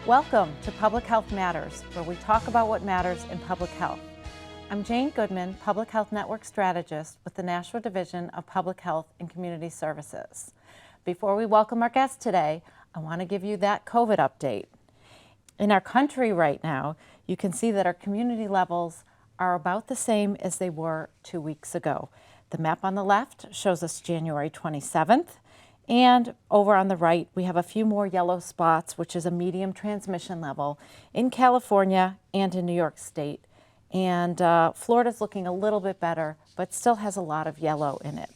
Welcome to Public Health Matters, where we talk about what matters in public health. I'm Jane Goodman, Public Health Network Strategist with the Nashua Division of Public Health and Community Services. Before we welcome our guest today, I want to give you that COVID update. In our country right now, you can see that our community levels are about the same as they were 2 weeks ago. The map on the left shows us January 27th. And over on the right, we have a few more yellow spots, which is a medium transmission level in California and in New York State. And Florida's looking a little bit better, but still has a lot of yellow in it.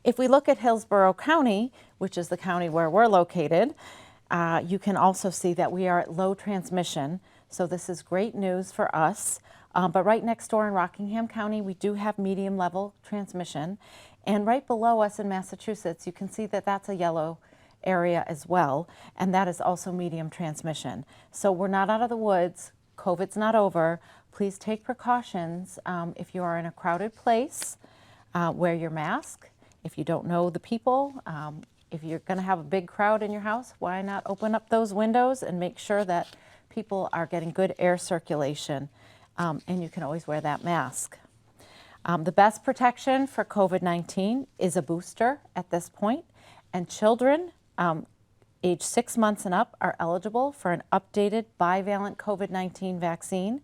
If we look at Hillsborough County, which is the county where we're located, you can also see that we are at low transmission. So this is great news for us. But right next door in Rockingham County, we do have medium level transmission. And right below us in Massachusetts, you can see that that's a yellow area as well, and that is also medium transmission. So we're not out of the woods. COVID's not over. Please take precautions. If you are in a crowded place, wear your mask. If you don't know the people, if you're going to have a big crowd in your house, why not open up those windows and make sure that people are getting good air circulation, and you can always wear that mask. The best protection for COVID-19 is a booster at this point, and children age 6 months and up are eligible for an updated bivalent COVID-19 vaccine.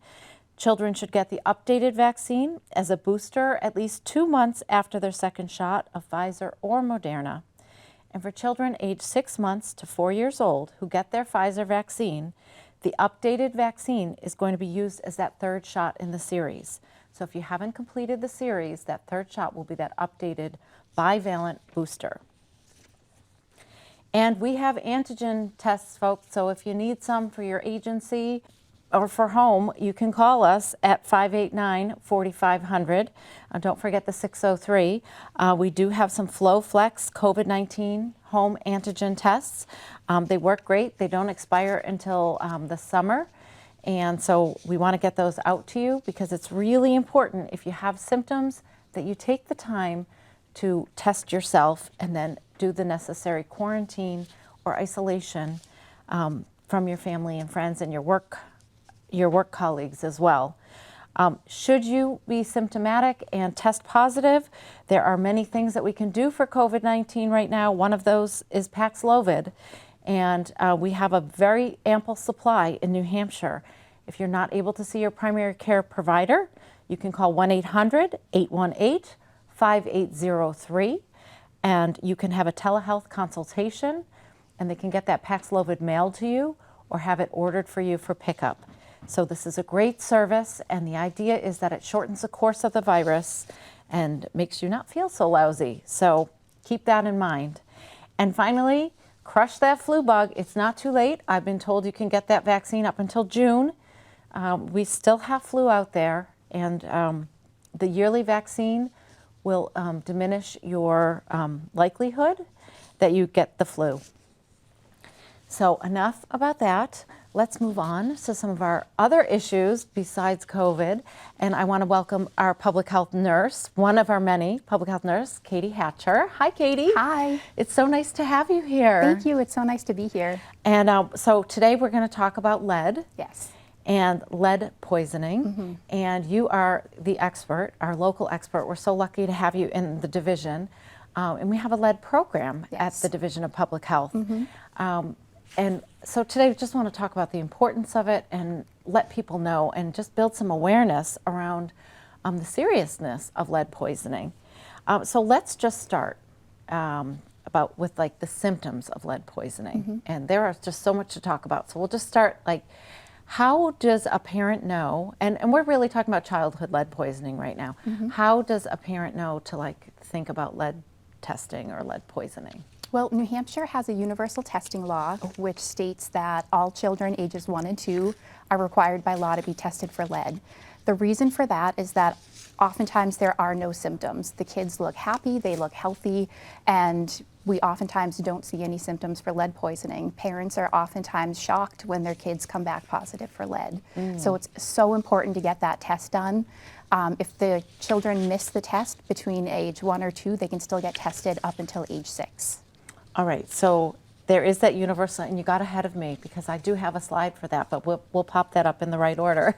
Children should get the updated vaccine as a booster at least 2 months after their second shot of Pfizer or Moderna. And for children aged 6 months to 4 years old who get their Pfizer vaccine, the updated vaccine is going to be used as that third shot in the series. So if you haven't completed the series, that third shot will be that updated bivalent booster. And we have antigen tests, folks, so if you need some for your agency or for home, you can call us at 589-4500. Don't forget the 603. We do have some FlowFlex COVID-19 home antigen tests. They work great. They don't expire until the summer. And so we want to get those out to you because it's really important if you have symptoms that you take the time to test yourself and then do the necessary quarantine or isolation from your family and friends and your work colleagues as well. Should you be symptomatic and test positive, there are many things that we can do for COVID-19 right now. One of those is Paxlovid. And we have a very ample supply in New Hampshire. If you're not able to see your primary care provider, you can call 1-800-818-5803, and you can have a telehealth consultation, and they can get that Paxlovid mailed to you or have it ordered for you for pickup. So this is a great service, and the idea is that it shortens the course of the virus and makes you not feel so lousy. So keep that in mind. And finally, crush that flu bug. It's not too late. I've been told you can get that vaccine up until June. We still have flu out there, and the yearly vaccine will diminish your likelihood that you get the flu. So enough about that. Let's move on to some of our other issues besides COVID. And I want to welcome our public health nurse, one of our many public health nurse, Katie Hatcher. Hi, Katie. Hi. It's so nice to have you here. Thank you. It's so nice to be here. And so today we're going to talk about lead. Yes. And lead poisoning. Mm-hmm. And you are the expert, our local expert. We're so lucky to have you in the division. And we have a lead program at the Division of Public Health. Mm-hmm. And so today we just want to talk about the importance of it and let people know and just build some awareness around the seriousness of lead poisoning. So let's just start with like the symptoms of lead poisoning. Mm-hmm. And there are just so much to talk about. So we'll just start like, how does a parent know, and we're really talking about childhood lead poisoning right now. Mm-hmm. How does a parent know to like think about lead testing or lead poisoning? Well, New Hampshire has a universal testing law, which states that all children ages 1 and 2 are required by law to be tested for lead. The reason for that is that oftentimes there are no symptoms. The kids look happy, they look healthy, and we oftentimes don't see any symptoms for lead poisoning. Parents are oftentimes shocked when their kids come back positive for lead. So it's so important to get that test done. If the children miss the test between age 1 or 2, they can still get tested up until age 6. All right, so there is that universal, and you got ahead of me because I do have a slide for that, but we'll pop that up in the right order.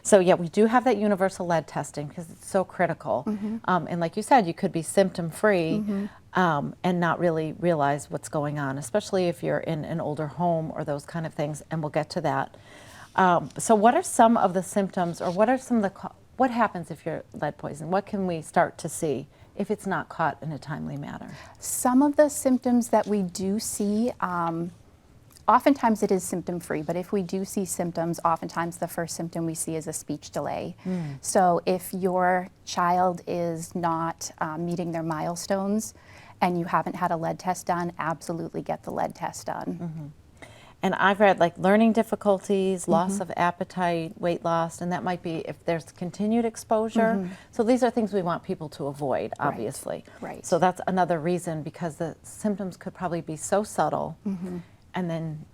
So yeah, we do have that universal lead testing because it's so critical. And like you said, you could be symptom-free and not really realize what's going on, especially if you're in an older home or those kind of things, and we'll get to that. So what are some of the symptoms, or what are some of the, what happens if you're lead poisoned? What can we start to see if it's not caught in a timely manner? Some of the symptoms that we do see, oftentimes it is symptom-free, but if we do see symptoms, oftentimes the first symptom we see is a speech delay. So if your child is not meeting their milestones and you haven't had a lead test done, absolutely get the lead test done. And I've read like learning difficulties, loss of appetite, weight loss, and that might be if there's continued exposure. So these are things we want people to avoid, obviously. Right. So that's another reason, because the symptoms could probably be so subtle, and then,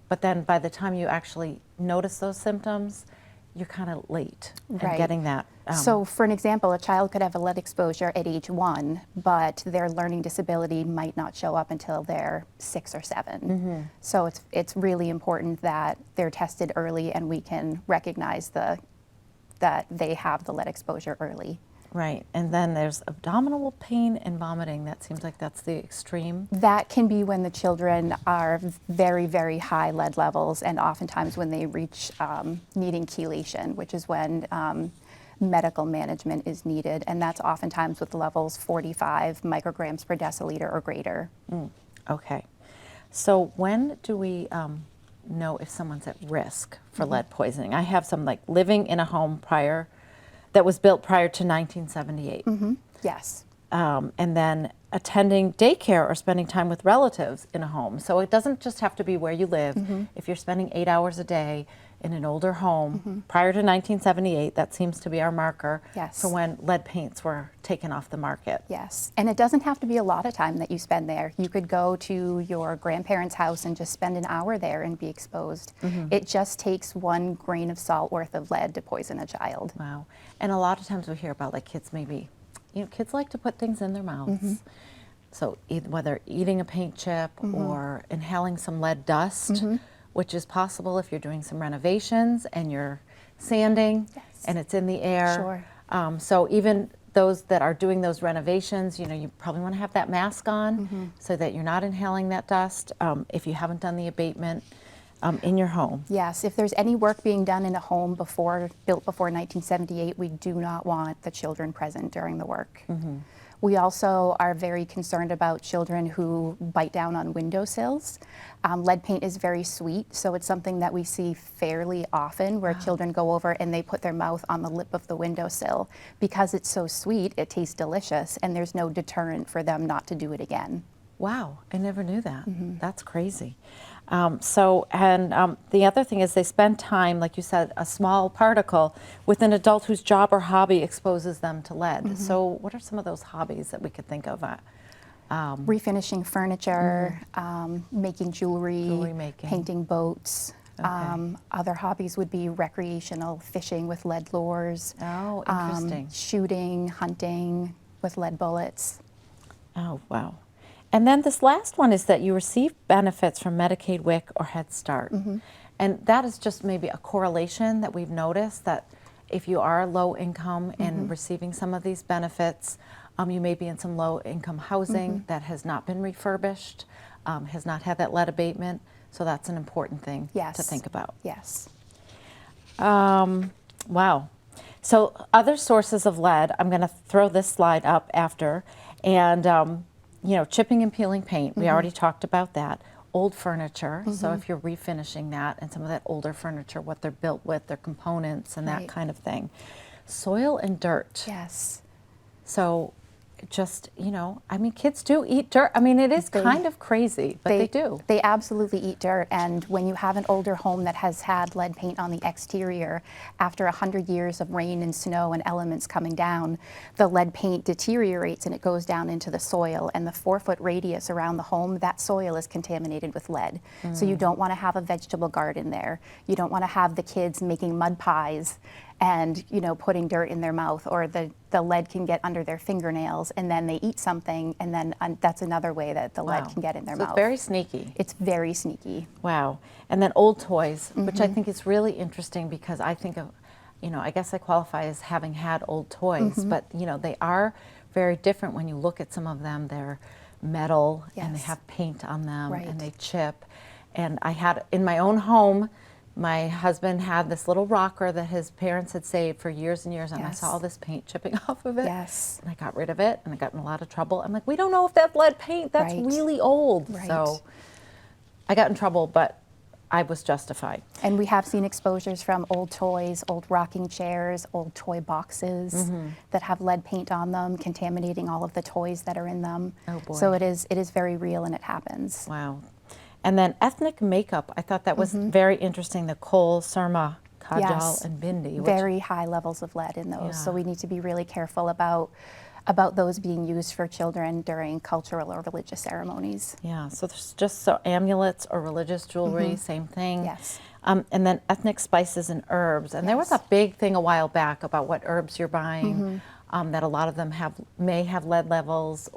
but then by the time you actually notice those symptoms, you're kind of late in getting that. So for an example, a child could have a lead exposure at age 1, but their learning disability might not show up until they're 6 or 7. So it's really important that they're tested early and we can recognize that they have the lead exposure early. Right, and then there's abdominal pain and vomiting. That seems like that's the extreme. That can be when the children are very, very high lead levels, and oftentimes when they reach needing chelation, which is when medical management is needed, and that's oftentimes with levels 45 micrograms per deciliter or greater. Okay, so when do we know if someone's at risk for lead poisoning? I have some like living in a home that was built prior to 1978. Yes. And then attending daycare or spending time with relatives in a home. So it doesn't just have to be where you live. If you're spending 8 hours a day in an older home prior to 1978, that seems to be our marker for when lead paints were taken off the market. Yes, and it doesn't have to be a lot of time that you spend there. You could go to your grandparents' house and just spend an hour there and be exposed. It just takes 1 grain of salt worth of lead to poison a child. Wow. And a lot of times we hear about like kids maybe, you know, kids like to put things in their mouths. So whether eating a paint chip or inhaling some lead dust, which is possible if you're doing some renovations and you're sanding and it's in the air. So even those that are doing those renovations, you know, you probably want to have that mask on so that you're not inhaling that dust if you haven't done the abatement in your home. Yes, if there's any work being done in a home built before 1978, we do not want the children present during the work. We also are very concerned about children who bite down on windowsills. Lead paint is very sweet, so it's something that we see fairly often where children go over and they put their mouth on the lip of the windowsill. Because it's so sweet, it tastes delicious, and there's no deterrent for them not to do it again. Wow, I never knew that. That's crazy. The other thing is they spend time, like you said, a small particle with an adult whose job or hobby exposes them to lead. So what are some of those hobbies that we could think of? Refinishing furniture, making jewelry making. painting boats. Other hobbies would be recreational fishing with lead lures. Oh, interesting. Shooting, hunting with lead bullets. Oh, wow. And then this last one is that you receive benefits from Medicaid, WIC, or Head Start. And that is just maybe a correlation that we've noticed, that if you are low income and receiving some of these benefits, you may be in some low income housing that has not been refurbished, has not had that lead abatement. So that's an important thing to think about. Yes. Wow. So other sources of lead, I'm going to throw this slide up after, and you know, chipping and peeling paint, we already talked about that. Old furniture, so if you're refinishing that, and some of that older furniture, what they're built with, their components and that kind of thing. Soil and dirt. Yes. So just, you know, I mean, kids do eat dirt. I mean, it is kind of crazy, but they do. They absolutely eat dirt, and when you have an older home that has had lead paint on the exterior, after 100 years of rain and snow and elements coming down, the lead paint deteriorates and it goes down into the soil, and the 4-foot radius around the home, that soil is contaminated with lead. So you don't want to have a vegetable garden there. You don't want to have the kids making mud pies and putting dirt in their mouth, or the lead can get under their fingernails and then they eat something, and then that's another way that the lead can get in their mouth. It's very sneaky. It's very sneaky. Wow. And then old toys, which I think is really interesting, because I think of, I guess I qualify as having had old toys, but they are very different when you look at some of them. They're metal, and they have paint on them, and they chip. And I had, in my own home, my husband had this little rocker that his parents had saved for years and years, and I saw all this paint chipping off of it. Yes. And I got rid of it, and I got in a lot of trouble. I'm like, we don't know if that's lead paint. That's really old. So I got in trouble, but I was justified. And we have seen exposures from old toys, old rocking chairs, old toy boxes that have lead paint on them, contaminating all of the toys that are in them. Oh boy. So it is very real, and it happens. Wow. And then ethnic makeup, I thought that was very interesting. The kohl, surma, kajal, and bindi. Very high levels of lead in those. So we need to be really careful about those being used for children during cultural or religious ceremonies. Yeah, so there's just amulets or religious jewelry, same thing. Yes. And then ethnic spices and herbs. And there was a big thing a while back about what herbs you're buying, that a lot of them may have lead levels,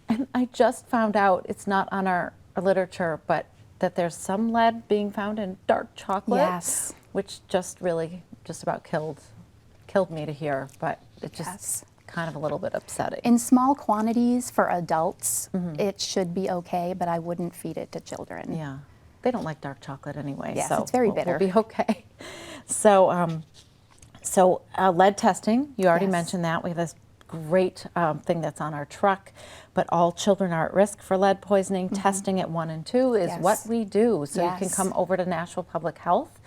and I just found out, it's not on our literature, but that there's some lead being found in dark chocolate. Yes. Which just about killed me to hear, but it just kind of a little bit upsetting. In small quantities for adults, it should be okay, but I wouldn't feed it to children. Yeah, they don't like dark chocolate anyway. Yes, so it's very bitter. We'll be okay. So, lead testing, you already mentioned that. We have this great thing that's on our truck, but all children are at risk for lead poisoning. Testing at 1 and 2 is what we do. So you can come over to Nashua Public Health.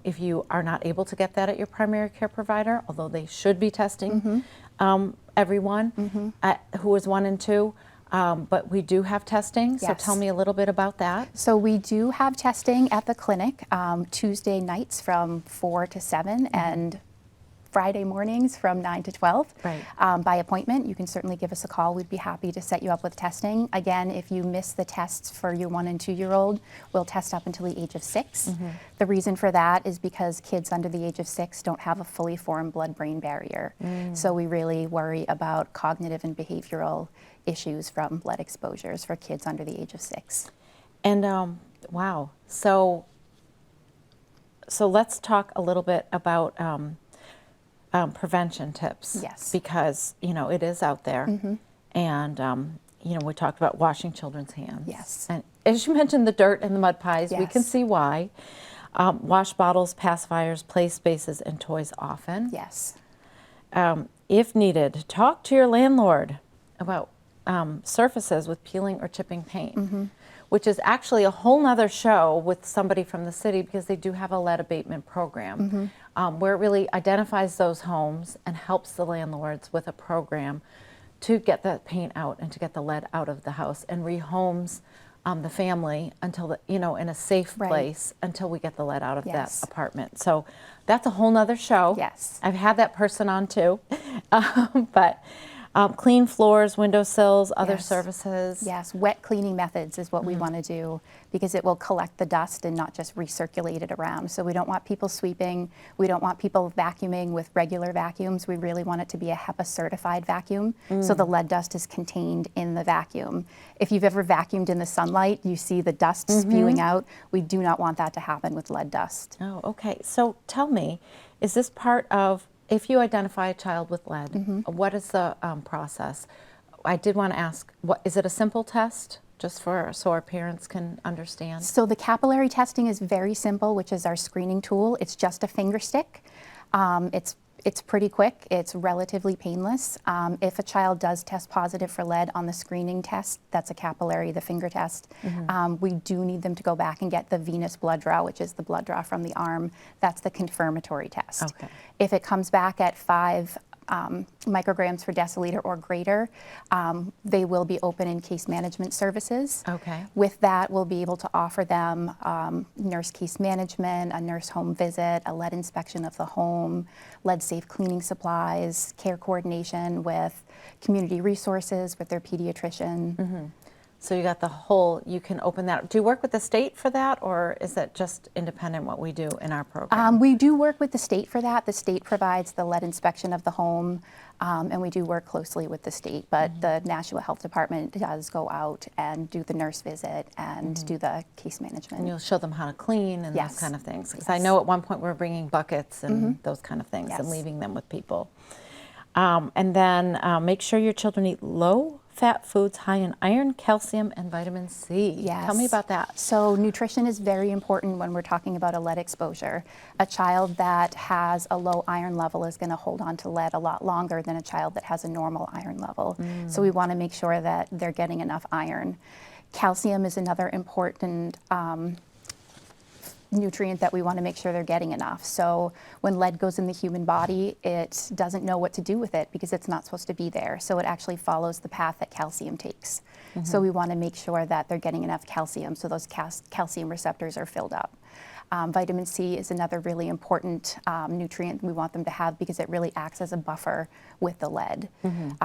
If you are not able to get that at your primary care provider, although they should be testing everyone who is 1 and 2, but we do have testing. So tell me a little bit about that. So we do have testing at the clinic Tuesday nights from 4 to 7 and Friday mornings from 9 to 12 by appointment. You can certainly give us a call. We'd be happy to set you up with testing. Again, if you miss the tests for your 1 and 2-year-old, we'll test up until the age of 6. The reason for that is because kids under the age of 6 don't have a fully formed blood-brain barrier. So we really worry about cognitive and behavioral issues from lead exposures for kids under the age of 6. And wow, so let's talk a little bit about prevention tips. Yes. Because, it is out there. And, we talked about washing children's hands. Yes. And as you mentioned, the dirt and the mud pies, we can see why. Wash bottles, pacifiers, play spaces, and toys often. Yes. If needed, talk to your landlord about surfaces with peeling or chipping paint, which is actually a whole nother show with somebody from the city, because they do have a lead abatement program where it really identifies those homes and helps the landlords with a program to get the paint out and to get the lead out of the house, and rehomes the family until in a safe place until we get the lead out of that apartment. So that's a whole nother show. Yes. I've had that person on too, but clean floors, windowsills, other surfaces. Yes, wet cleaning methods is what we want to do, because it will collect the dust and not just recirculate it around. So we don't want people sweeping. We don't want people vacuuming with regular vacuums. We really want it to be a HEPA certified vacuum, so the lead dust is contained in the vacuum. If you've ever vacuumed in the sunlight, you see the dust spewing out. We do not want that to happen with lead dust. Oh, okay. So tell me, is this part of, if you identify a child with lead, what is the process? I did want to ask, is it a simple test, just so our parents can understand? So the capillary testing is very simple, which is our screening tool. It's just a finger stick. It's pretty quick. It's relatively painless. If a child does test positive for lead on the screening test, that's a capillary, the finger test, we do need them to go back and get the venous blood draw, which is the blood draw from the arm. That's the confirmatory test. Okay. If it comes back at 5 micrograms per deciliter or greater, they will be open in case management services. Okay. With that, we'll be able to offer them nurse case management, a nurse home visit, a lead inspection of the home, lead safe cleaning supplies, care coordination with community resources, with their pediatrician. So you got the whole, you can open that. Do you work with the state for that, or is that just independent what we do in our program? We do work with the state for that. The state provides the lead inspection of the home, and we do work closely with the state. But the Nashua Health Department does go out and do the nurse visit and do the case management. And you'll show them how to clean and Yes. those kind of things. Because Yes. I know at one point we were bringing buckets and those kind of things and Yes. leaving them with people. And then make sure your children eat low-fat foods high in iron, calcium, and vitamin C. Yes. Tell me about that. So nutrition is very important when we're talking about a lead exposure. A child that has a low iron level is going to hold on to lead a lot longer than a child that has a normal iron level. So we want to make sure that they're getting enough iron. Calcium is another important nutrient that we want to make sure they're getting enough. So when lead goes in the human body, it doesn't know what to do with it because it's not supposed to be there. So it actually follows the path that calcium takes. So we want to make sure that they're getting enough calcium so those calcium receptors are filled up. Vitamin C is another really important nutrient we want them to have because it really acts as a buffer with the lead.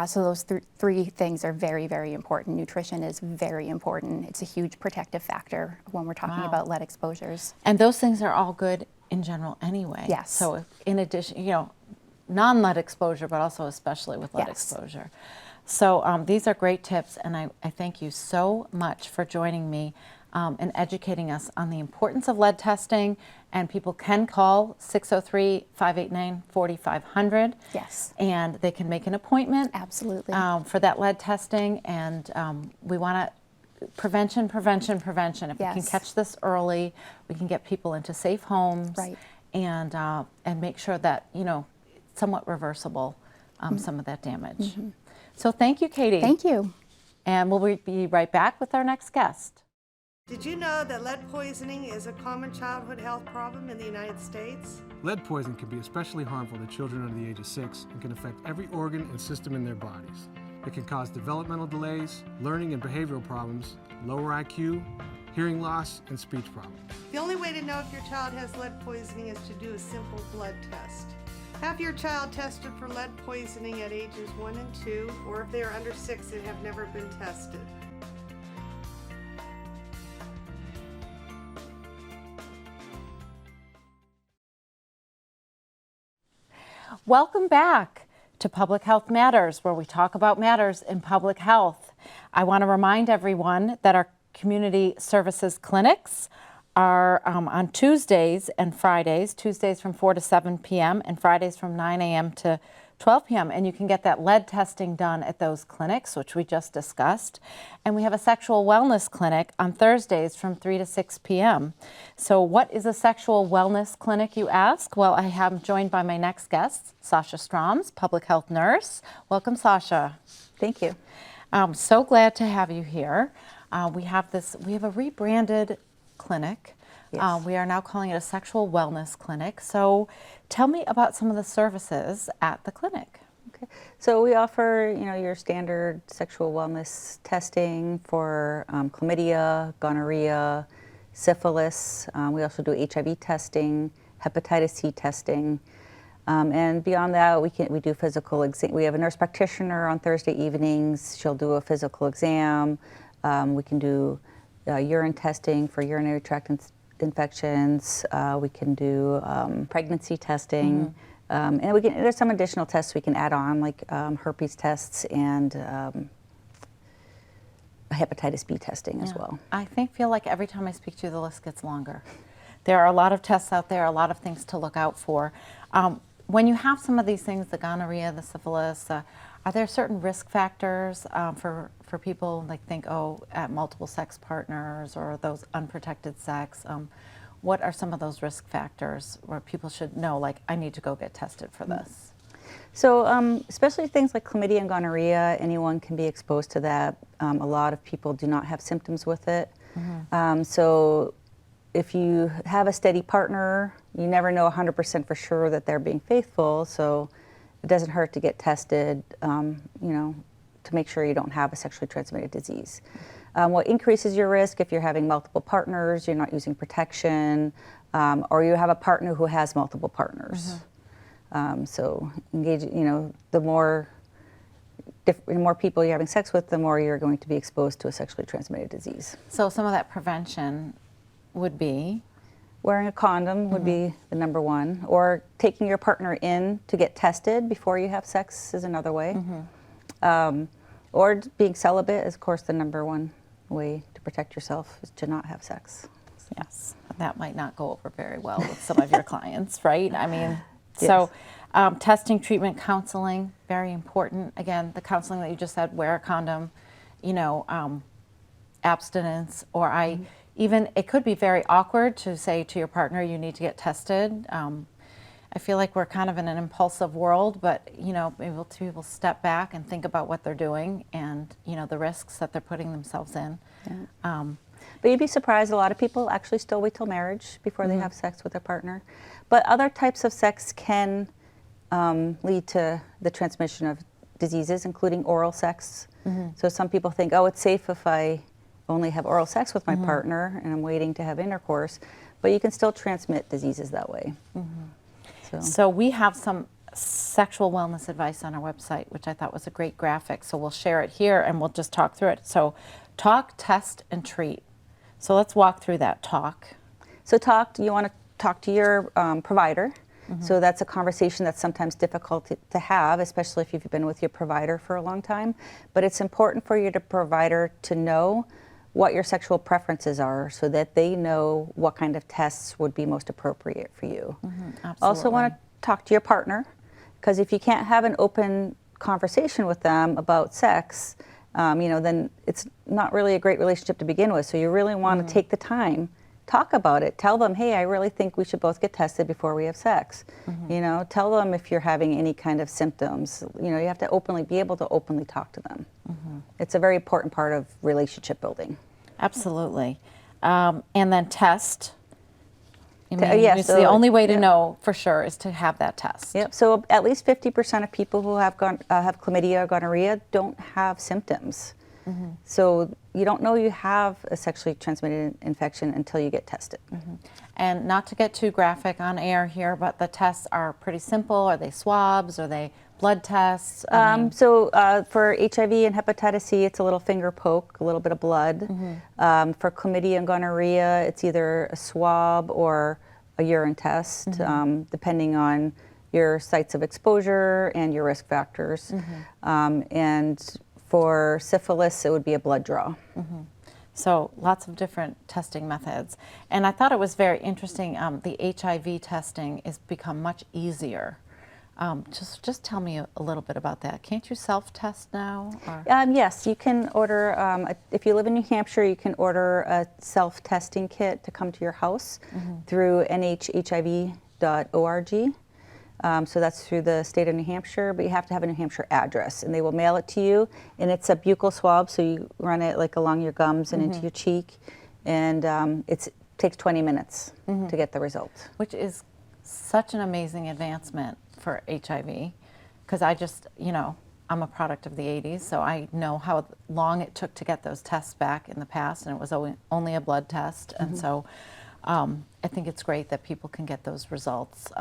So those three things are very, very important. Nutrition is very important. It's a huge protective factor when we're talking about lead exposures. And those things are all good in general anyway. Yes. So if, in addition, you know, non-lead exposure, but also especially with lead Yes. exposure. So these are great tips, and I thank you so much for joining me and educating us on the importance of lead testing. And people can call 603-589-4500. Yes. And they can make an appointment. Absolutely. For that lead testing. And we want to prevention. If we can Yes. catch this early, we can get people into safe homes. Right. And make sure that, you know, it's somewhat reversible, some of that damage. So thank you, Katie. Thank you. And we'll be right back with our next guest. Did you know that lead poisoning is a common childhood health problem in the United States? Lead poisoning can be especially harmful to children under the age of 6 and can affect every organ and system in their bodies. It can cause developmental delays, learning and behavioral problems, lower IQ, hearing loss, and speech problems. The only way to know if your child has lead poisoning is to do a simple blood test. Have your child tested for lead poisoning at ages 1 and 2, or if they are under 6 and have never been tested. Welcome back to Public Health Matters, where we talk about matters in public health. I want to remind everyone that our community services clinics are on Tuesdays and Fridays, Tuesdays from 4 to 7 p.m. and Fridays from 9 a.m. to 12 p.m. And you can get that lead testing done at those clinics, which we just discussed. And we have a sexual wellness clinic on Thursdays from 3 to 6 p.m. So what is a sexual wellness clinic, you ask? Well, I am joined by my next guest, Sasha Stroms, public health nurse. Welcome, Sasha. Thank you. I'm so glad to have you here. We have a rebranded clinic. Yes. We are now calling it a sexual wellness clinic. So tell me about some of the services at the clinic. Okay. So we offer, your standard sexual wellness testing for chlamydia, gonorrhea, syphilis. We also do HIV testing, hepatitis C testing. And beyond that, we do physical exam. We have a nurse practitioner on Thursday evenings. She'll do a physical exam. We can do urine testing for urinary tract infections. We can do pregnancy testing. And there's some additional tests we can add on, like herpes tests and hepatitis B testing as well. I feel like every time I speak to you, the list gets longer. There are a lot of tests out there, a lot of things to look out for. When you have some of these things, the gonorrhea, the syphilis, are there certain risk factors for people, like at multiple sex partners or those unprotected sex? What are some of those risk factors where people should know, like, I need to go get tested for this? So especially things like chlamydia and gonorrhea, anyone can be exposed to that. A lot of people do not have symptoms with it. So if you have a steady partner, you never know 100% for sure that they're being faithful. So it doesn't hurt to get tested, to make sure you don't have a sexually transmitted disease. What increases your risk if you're having multiple partners, you're not using protection, or you have a partner who has multiple partners. So engage, the more the more people you're having sex with, the more you're going to be exposed to a sexually transmitted disease. So some of that prevention would be? Wearing a condom would be the number one, or taking your partner in to get tested before you have sex is another way. Or being celibate is, of course, the number one way to protect yourself is to not have sex. Yes, that might not go over very well with some of your clients, right? I mean, so testing, treatment, counseling, very important. Again, the counseling that you just said, wear a condom, you know, abstinence, or even, it could be very awkward to say to your partner, you need to get tested. I feel like we're kind of in an impulsive world, but, you know, able to people step back and think about what they're doing and, you know, the risks that they're putting themselves in. Yeah. But you'd be surprised, a lot of people actually still wait till marriage before they have sex with their partner. But other types of sex can lead to the transmission of diseases, including oral sex. So some people think, oh, it's safe if I only have oral sex with my partner and I'm waiting to have intercourse, but you can still transmit diseases that way. So we have some sexual wellness advice on our website, which I thought was a great graphic. So we'll share it here and we'll just talk through it. So talk, test, and treat. So let's walk through that talk. So you want to talk to your provider. So that's a conversation that's sometimes difficult to have, especially if you've been with your provider for a long time. But it's important for your provider to know what your sexual preferences are so that they know what kind of tests would be most appropriate for you. Also want to talk to your partner, because if you can't have an open conversation with them about sex, you know, then it's not really a great relationship to begin with. So you really want to take the time, talk about it, tell them, hey, I really think we should both get tested before we have sex. You know, tell them if you're having any kind of symptoms. You know, you have to be able to openly talk to them. It's a very important part of relationship building. Absolutely. And then test. I mean, it's so the only way to know for sure is to have that test. Yep. So at least 50% of people who have chlamydia or gonorrhea don't have symptoms. So you don't know you have a sexually transmitted infection until you get tested. And not to get too graphic on air here, but the tests are pretty simple. Are they swabs? Are they blood tests? So for HIV and hepatitis C, it's a little finger poke, a little bit of blood. For chlamydia and gonorrhea, it's either a swab or a urine test, depending on your sites of exposure and your risk factors. And for syphilis, it would be a blood draw. So lots of different testing methods. And I thought it was very interesting, the HIV testing has become much easier. Just tell me a little bit about that. Can't you self-test now? Yes, you can order, if you live in New Hampshire, you can order a self-testing kit to come to your house through nhhiv.org. So that's through the state of New Hampshire, but you have to have a New Hampshire address, and they will mail it to you. And it's a buccal swab, so you run it like along your gums and into your cheek, and it takes 20 minutes to get the result. Which is such an amazing advancement for HIV, because I just, you know, I'm a product of the 80s, so I know how long it took to get those tests back in the past, and it was only a blood test, and so I think it's great that people can get those results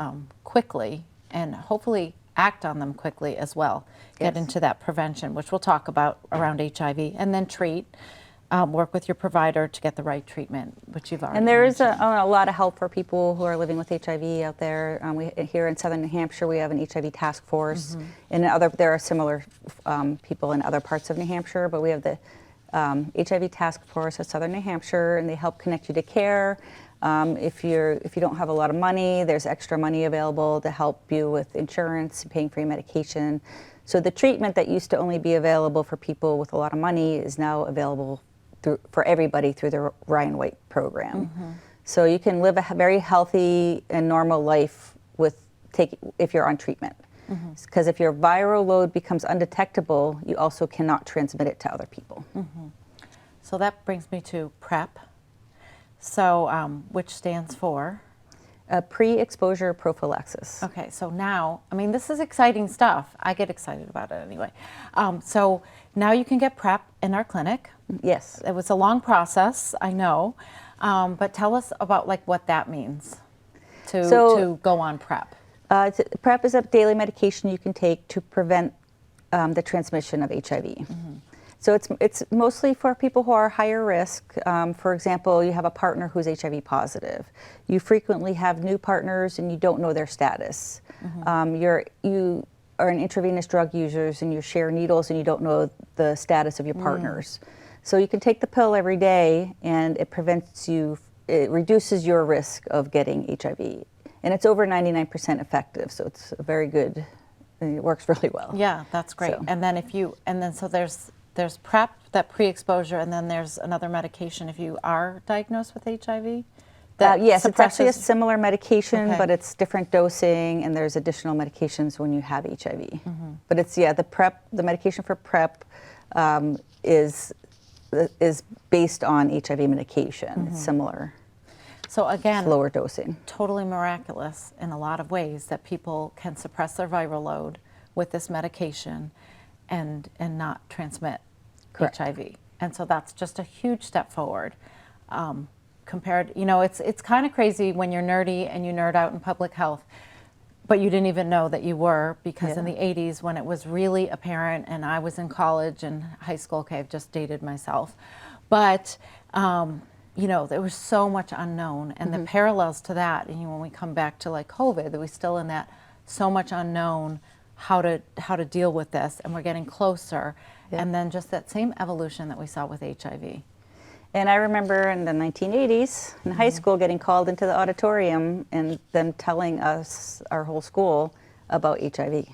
quickly and hopefully act on them quickly as well. Get into that prevention, which we'll talk about around HIV, and then treat. Work with your provider to get the right treatment, which you've already And there is mentioned. a lot of help for people who are living with HIV out there. Here in Southern New Hampshire, we have an HIV task force. And there are similar people in other parts of New Hampshire, but we have the HIV task force at Southern New Hampshire, and they help connect you to care. If you don't have a lot of money, there's extra money available to help you with insurance, paying for your medication. So the treatment that used to only be available for people with a lot of money is now available for everybody through the Ryan White program. So you can live a very healthy and normal life if you're on treatment. Because if your viral load becomes undetectable, you also cannot transmit it to other people. So that brings me to PrEP, so which stands for? Pre-exposure prophylaxis. Okay, so now, I mean, this is exciting stuff. I get excited about it anyway. So now you can get PrEP in our clinic. Yes. It was a long process, I know, but tell us about like what that means to go on PrEP. PrEP is a daily medication you can take to prevent the transmission of HIV. So it's mostly for people who are higher risk. For example, you have a partner who's HIV positive. You frequently have new partners and you don't know their status. You are an intravenous drug users and you share needles and you don't know the status of your partners. So you can take the pill every day and it reduces your risk of getting HIV. And it's over 99% effective, so it's a very good, it works really well. Yeah, that's great. So. And then so there's PrEP, that pre-exposure, and then there's another medication if you are diagnosed with HIV? Yes, it's actually a suppresses- similar medication, Okay. but it's different dosing, and there's additional medications when you have HIV. But it's, the medication for PrEP is based on HIV medication. It's similar, So again, lower dosing. totally miraculous in a lot of ways that people can suppress their viral load with this medication and not transmit Correct. HIV. And so that's just a huge step forward. Compared, it's kind of crazy when you're nerdy and you nerd out in public health, but you didn't even know that you were, because in the 80s when it was really apparent, and I was in college and high school, okay, I've just dated myself, but there was so much unknown, and the parallels to that, and when we come back to like COVID, that we're still in that so much unknown, how to deal with this, and we're getting closer, and then just that same evolution that we saw with HIV. And I remember in the 1980s in high school getting called into the auditorium and them telling us, our whole school, about HIV.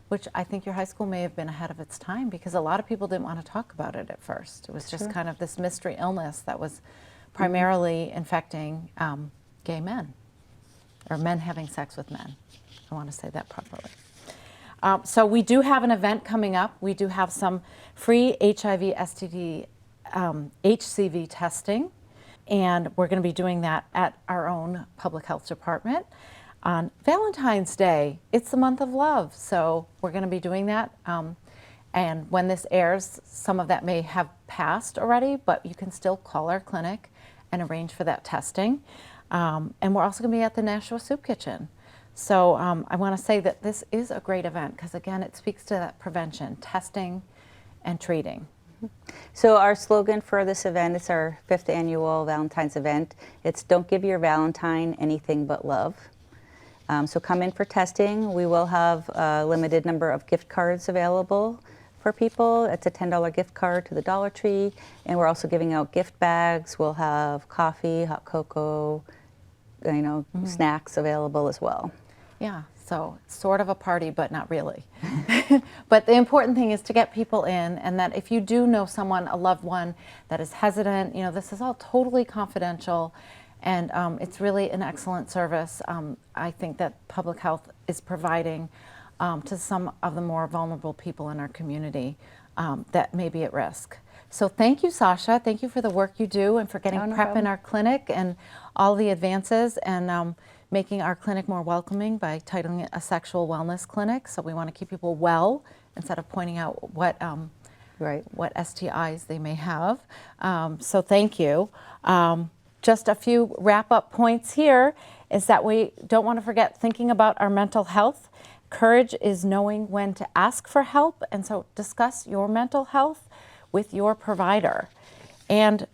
Which I think your high school may have been ahead of its time, because a lot of people didn't want to talk about it at first. It was just kind of this mystery illness that was primarily infecting gay men, or men having sex with men. I want to say that properly. So we do have an event coming up. We do have some free HIV, STD, HCV testing, and we're going to be doing that at our own public health department. On Valentine's Day, it's the month of love, so we're going to be doing that. And when this airs, some of that may have passed already, but you can still call our clinic and arrange for that testing. And we're also going to be at the Nashua Soup Kitchen. So I want to say that this is a great event because, again, it speaks to that prevention, testing, and treating. So our slogan for this event, it's our 5th annual Valentine's event. It's "Don't give your Valentine anything but love." So come in for testing. We will have a limited number of gift cards available for people. It's a $10 gift card to the Dollar Tree, and we're also giving out gift bags. We'll have coffee, hot cocoa, snacks available as well. Yeah, so it's sort of a party, but not really. But the important thing is to get people in, and that if you do know someone, a loved one, that is hesitant, this is all totally confidential, and it's really an excellent service. I think that public health is providing to some of the more vulnerable people in our community that may be at risk. So thank you, Sasha. Thank you for the work you do and for getting no PrEP in problem. our clinic and all the advances, and making our clinic more welcoming by titling it a sexual wellness clinic. So we want to keep people well instead of pointing out what STIs they may have. So thank you. Just a few wrap-up points here is that we don't want to forget thinking about our mental health. Courage is knowing when to ask for help, and so discuss your mental health with your provider. And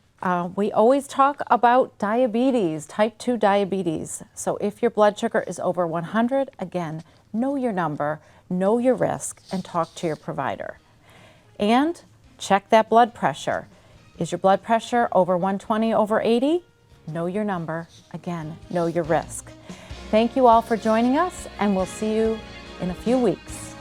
we always talk about diabetes, type 2 diabetes. So if your blood sugar is over 100, again, know your number, know your risk, and talk to your provider. And check that blood pressure. Is your blood pressure over 120/80? Know your number, again, know your risk. Thank you all for joining us, and we'll see you in a few weeks.